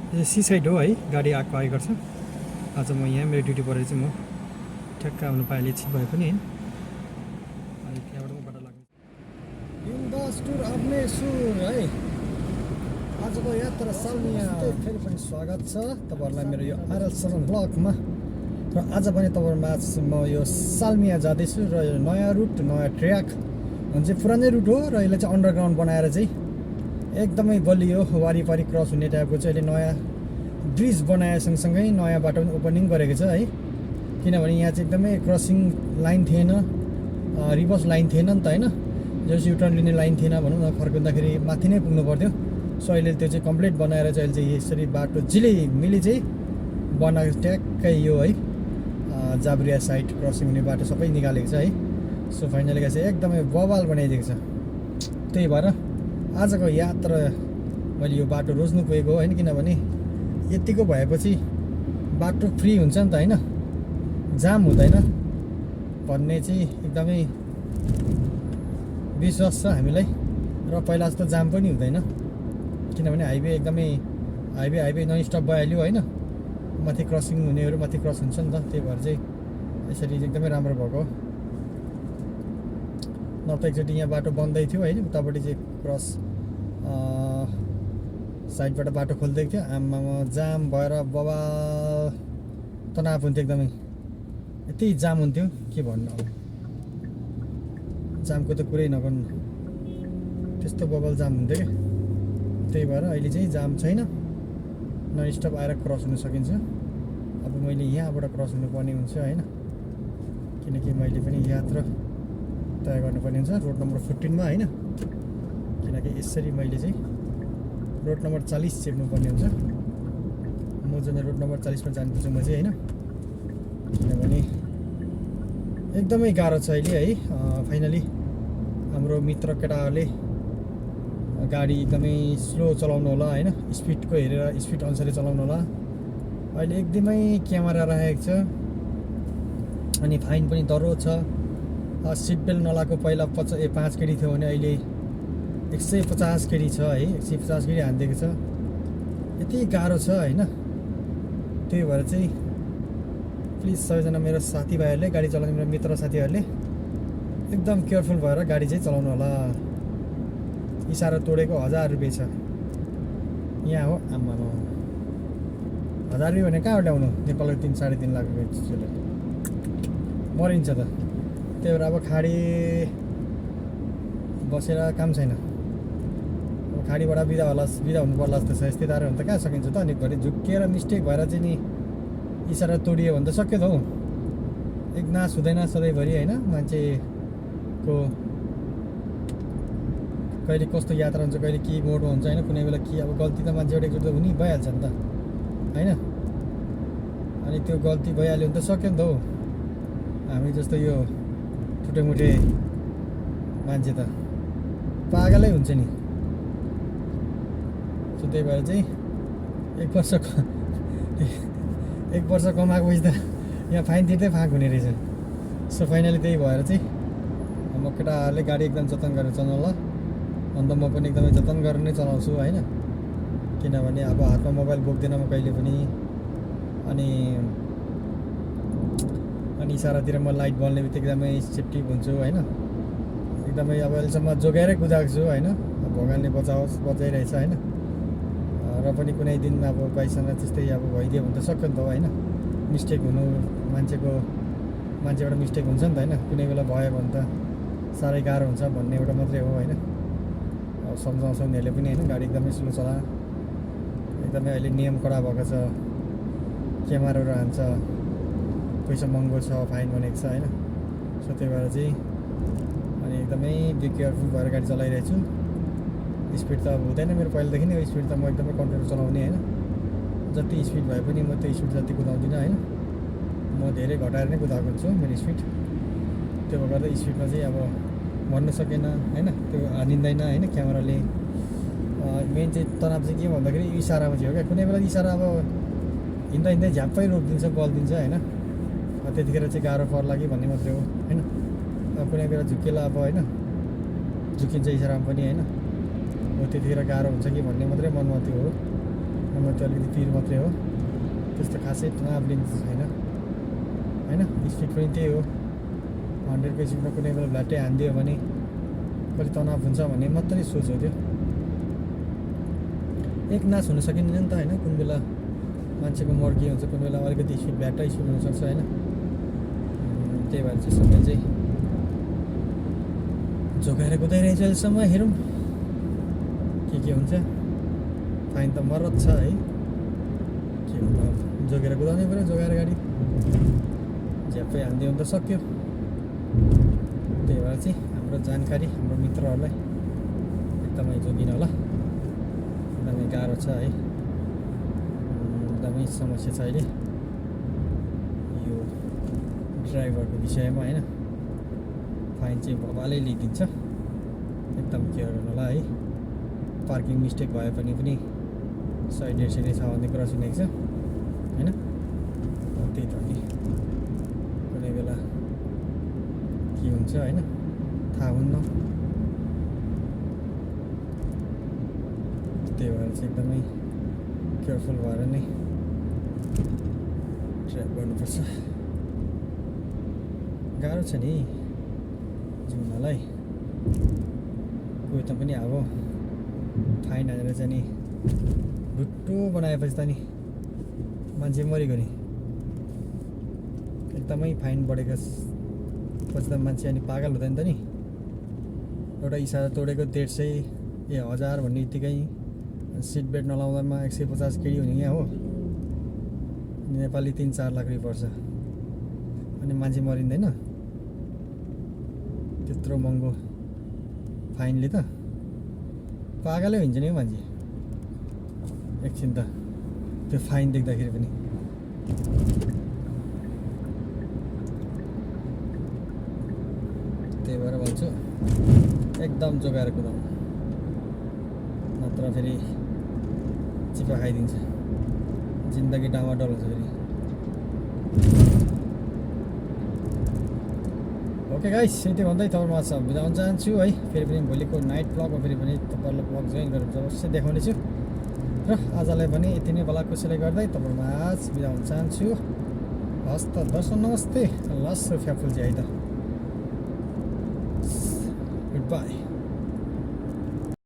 यो C side हो है, गाडी आएको आइ गर्छ। आज म यहाँ मेरो ड्युटी परेर चाहिँ म ठ्याक्क आउनु पाएँ छिट भए पनि होइन। अनि त्यहाँबाट म बाटो लाग्ने इन्डस्टुर आफ्नै सुर है। आजको यात्रा सालमिया फेरि पनि स्वागत छ तपाईँहरूलाई मेरो यो RL7 ब्लगमा। र आज पनि तपाईँहरूमा म यो सालमिया जाँदैछु र यो नयाँ रुट नयाँ ट्र्याक भने चाहिँ पुरानै रुट हो र यसलाई चाहिँ अन्डरग्राउन्ड बनाएर चाहिँ एकदमै बलियो वारिपारि क्रस हुने टाइपको चाहिँ अहिले नयाँ ब्रिज बनाए सँगसँगै नयाँ बाटो पनि ओपनिङ गरेको छ है। किनभने यहाँ चाहिँ एकदमै क्रसिङ लाइन थिएन, रिभर्स लाइन थिएन नि त होइन, जस युटर्न लिने लाइन थिएन भनौँ न, फर्किँदाखेरि माथि नै पुग्नु पर्थ्यो। सो अहिले त्यो चाहिँ कम्प्लिट बनाएर चाहिँ अहिले चाहिँ यसरी बाटो मिली चाहिँ बनाएको ट्याक्कै यो है जाब्रिया साइड क्रसिङ हुने बाटो सबै निकालेको छ है। सो फाइनली चाहिँ एकदमै बवाल बनाइदिएको छ। त्यही भएर आजको यात्रा मैले यो बाटो रोज्नु पुगेको होइन, किनभने यतिको भएपछि बाटो फ्री हुन्छ नि त होइन, जाम हुँदैन भन्ने चाहिँ एकदमै विश्वास छ हामीलाई। र पहिला जस्तो जाम पनि हुँदैन, किनभने हाइवे एकदमै हाइवे नन स्टप भइहाल्यो होइन। माथि क्रसिङ हुनेहरू माथि क्रस हुन्छ नि त, त्यही भएर चाहिँ यसरी एकदमै राम्रो भएको। न त एकचोटि यहाँ बाटो बन्दै थियो होइन, उतापट्टि चाहिँ क्रस साइडबाट बाटो खोलिदिएको थियो, आमामा जाम भएर बवाल तनाव हुन्थ्यो एकदमै। यति जाम हुन्थ्यो के भन्नु, अब जामको त कुरै नगर्नु, त्यस्तो बवाल जाम हुन्थ्यो क्या। त्यही भएर अहिले चाहिँ जाम छैन, नन स्टप आएर क्रस हुन सकिन्छ। अब मैले यहाँबाट क्रस हुनुपर्ने हुन्छ होइन, किनकि मैले पनि यात्रा तय गर्नुपर्ने हुन्छ रोड नम्बर 14 मा होइन। किनकि यसरी मैले चाहिँ रोड नम्बर 40 चेप्नुपर्ने हुन्छ। म जुन रोड नम्बर 40 मा जानुपर्छ म चाहिँ होइन, किनभने एकदमै गाह्रो छ अहिले है। फाइनली हाम्रो मित्र केटाहरूले गाडी एकदमै स्लो चलाउनु होला होइन, स्पिडको हेरेर स्पिड अनुसारले चलाउनु होला। अहिले एकदमै क्यामेरा राखेको छ अनि फाइन पनि दरो छ। सिट बेल्ट नलाएको पहिला 5 केडी थियो भने अहिले 150 केडी छ है, 150 केडी हानिदिएको छ। यति गाह्रो छ होइन। त्यही भएर चाहिँ प्लिज सबैजना मेरो साथीभाइहरूले गाडी चलाउने मेरो मित्र साथीहरूले एकदम केयरफुल भएर गाडी चाहिँ चलाउनु होला। इसारा तोडेको 1000 रुपियाँ छ यहाँ हो। आम्मामा 1000 रुपियाँ भने कहाँबाट ल्याउनु, नेपालको 3-3.5 लाख रुपियाँ मरिन्छ त। त्यही भएर अब खाडी बसेर काम छैन, अब खाडीबाट बिदा हुनु पर्ला जस्तो छ। यस्तै तारो भने त कहाँ सकिन्छ त। अनि घरि झुक्किएर मिस्टेक भएर चाहिँ नि इसारा तोडियो भने त सक्यो त हौ। एक नाश हुँदैन सधैँभरि होइन, मान्छेको कहिले कस्तो यात्रा हुन्छ, कहिले के मोडमा हुन्छ होइन, कुनै बेला के अब गल्ती त मान्छे एकचोटि त हुनै भइहाल्छ नि त होइन। अनि त्यो गल्ती भइहाल्यो भने त सक्यो नि त हौ। हामी जस्तो यो छुटेमुटे मान्छे त पागलै हुन्छ नि। सो त्यही भएर चाहिँ एक वर्ष कमाएको पैसा त यहाँ फाइन तिर्दै फाँक हुने रहेछ। सो फाइनली त्यही भएर चाहिँ म केटाहरूले गाडी एकदम जतन गरेर चलाउनु, अन्त म पनि एकदमै जतन गरेर नै चलाउँछु होइन। किनभने अब हातमा मोबाइल बोक्दैन म कहिले पनि। अनि इसारातिर म लाइट बल्ने बित्तिकै एकदमै सेफ्टी हुन्छु होइन। एकदमै अब अहिलेसम्म जोगाएरै कुदाएको छु होइन। भगवान्ले बचाइरहेछ होइन। र पनि कुनै दिन अब बाइसँग त्यस्तै अब भइदियो भने त सक्यो नि त होइन। मिस्टेक हुनु मान्छेबाट मिस्टेक हुन्छ नि त होइन। कुनै बेला भयो भने त साह्रै गाह्रो हुन्छ भन्ने एउटा मात्रै हो होइन। अब सम्झाउँछ उनीहरूले पनि होइन, गाडी एकदमै स्लो चला, एकदमै अहिले नियम कडा भएको छ, क्यामेराहरू हान्छ, पैसा महँगो छ, फाइन भनेको छ होइन। सो त्यही भएर चाहिँ अनि एकदमै बी केयरफुल भएर गाडी चलाइरहेको छु। स्पिड त अब हुँदैन मेरो पहिलादेखि नै, स्पिड त म एकदमै कन्ट्रोल चलाउने होइन। जति स्पिड भए पनि म त्यो स्पिड जति कुदाउँदिनँ होइन, म धेरै घटाएर नै कुदाएको हुन्छु मेरो स्पिड। त्यो गर्दा स्पिडमा चाहिँ अब भन्नु सकेन होइन, त्यो हानिँदैन होइन क्यामेराले। मेन चाहिँ तनाव चाहिँ के भन्दाखेरि इसारामा चाहिँ हो क्या। कुनै बेला इसारा अब हिँड्दै झ्याप्पै रोकिदिन्छ, बल्दिन्छ होइन, त्यतिखेर चाहिँ गाह्रो पर्ला कि भन्ने मात्रै हो होइन। अब कुनै बेला झुक्केला अब होइन, झुकिन्छ इसारामा पनि होइन, हो त्यतिखेर गाह्रो हुन्छ कि भन्ने मात्रै मनमा त्यो हो। म त अलिकति पिर मात्रै हो, त्यस्तो खासै तनाव लिन्छ छैन होइन। स्पिड पनि त्यही हो, 100को स्पिडमा कुनै बेला भ्ल्याट्टै हानिदियो भने कति तनाव हुन्छ भन्ने मात्रै सोच हो त्यो। एक नाश हुन सकिँदैन नि त होइन, कुन बेला मान्छेको मर्की हुन्छ, कुन बेला अलिकति स्पिड भ्याट्टै स्पिड हुनसक्छ होइन। त्यही भएर चाहिँ सबै चाहिँ जोगाएर कुदाइरहेछ अहिलेसम्म, हेरौँ के हुन्छ। फाइन त मरत छ है, के भन्नु अब, जोगेर कुदाउनै पऱ्यो, जोगाएर गाडी झ्याप्पै हानिदियो भने त सक्यो। त्यही भएर चाहिँ हाम्रो जानकारी हाम्रो मित्रहरूलाई एकदमै जोगिन होला, एकदमै गाह्रो छ है, एकदमै समस्या छ अहिले यो ड्राइभरको विषयमा होइन। फाइन चाहिँ भवालै लिइदिन्छ, एकदम केयर गर्नु होला है। पार्किङ मिस्टेक भए पनि 100-150 नै छ भन्ने कुरा सुनेको छ होइन। त्यही त नि कुनै बेला के हुन्छ होइन, थाहा हुन्न। त्यही भएर चाहिँ एकदमै केयरफुल भएर नै ड्राइभ गर्नुपर्छ। गाह्रो छ नि जिउनलाई, कोही त पनि अब फाइन हानेर चाहिँ नि ढुट्टो बनाएपछि त नि मान्छे मरेको नि। एकदमै फाइन बढेको पछि त मान्छे अनि पागल हुँदैन त नि। एउटा इसारा तोडेको 150 1000 भन्ने बित्तिकै सिट बेल्ट नलाउँदामा 150 केडी हुने यहाँ हो। नेपाली 3-4 लाख रुपियाँ पर्छ, अनि मान्छे मरिँदैन त्यत्रो महँगो फाइनले त। पागलै हुन्छ नि मान्छे एकछिन त त्यो फाइन देख्दाखेरि पनि। त्यही भएर भन्छु एकदम जोगाएर कुदाउनु, नत्र फेरि चिपा खाइदिन्छ, जिन्दगी डामाडोल हुन्छ फेरि। ओके गाइस, यति भन्दै तपाईँमा सब बिदा हुन चाहन्छु है। फेरि पनि भोलिको नाइट ब्लगमा फेरि पनि तपाईँहरूलाई ब्लग जोइन गरेर अवश्य देखाउनेछु। र आजलाई भने यति नै भला कुशलै गर्दै तपाईँमा आज बिदा हुन चाहन्छु। हस् त दर्शक, नमस्ते, लस फ्याफुल चाहिँ है त, गुड बाई।